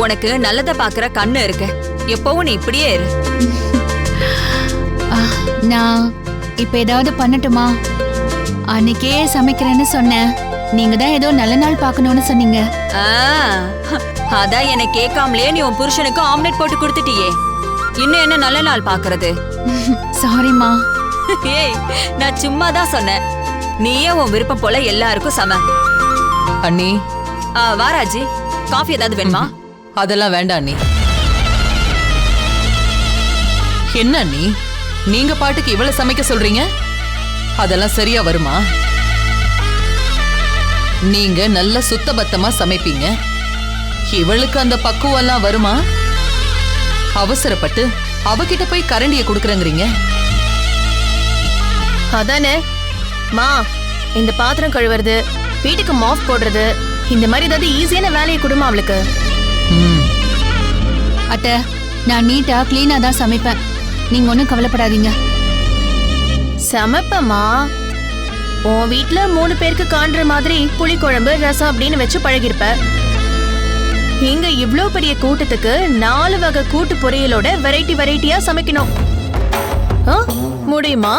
உனக்கு நல்லத பாக்குற கண்ணு இருக்கு. எப்பவும் நீ இப்படியே இரு. நான் இப்ப ஏதாவது பண்ணட்டுமா? அன்னைக்கே சமைக்கிறேன்னு சொன்னேன். நீங்க தான் ஏதோ நல்ல நாள் பார்க்கணும்னு சொன்னீங்க. அதான் என்ன கேட்காமலே நீ உன் புருஷனுக்கு ஆம்லெட் போட்டு கொடுத்துட்டியே. இன்னும் என்ன நல்ல நாள் பாக்குறது? சாரிமா. ஏய், நான் சும்மா தான் சொன்னேன். நீயே உன் விருப்பம் போல எல்லாருக்கும் சம. அண்ணி வாராஜி, காஃபி ஏதாவது வேணுமா? அதெல்லாம் வேண்டாம் அண்ணி. என்ன அண்ணி, நீங்க பாட்டுக்கு இவ்வளவு சமைக்க சொல்றீங்க? அதெல்லாம் சரியா வருமா? நீங்க நல்ல சுத்தபத்தமா சமைப்பீங்க. இவளுக்கு அந்த பக்குவம் எல்லாம் வருமா? அவசரப்பட்டு அவகிட்ட போய் கரண்டிய குடுக்கறங்கறீங்க. அதானே மா, இந்த பாத்திரம் கழுவுறது, வீட்டுக்கு மாப் போடுறது, இந்த மாதிரி ஏதாவது ஈஸியான வேலையை கொடுமா அவளுக்கு. அத்தை, நான் நீட்டா கிளீனா தான் சமைப்பேன். நீங்க ஒன்றும் கவலைப்படாதீங்க. சமைப்பமா? உன் வீட்டுல 3 பேருக்கு காண்ற மாதிரி புளிக்குழம்பு ரசம் அப்படின்னு வச்சு பழகிருப்ப. இங்க இவ்ளோ பெரிய கூட்டத்துக்கு 4 வகை கூட்டு பொரியலோட வெரைட்டியா சமைக்கணும். முடியுமா?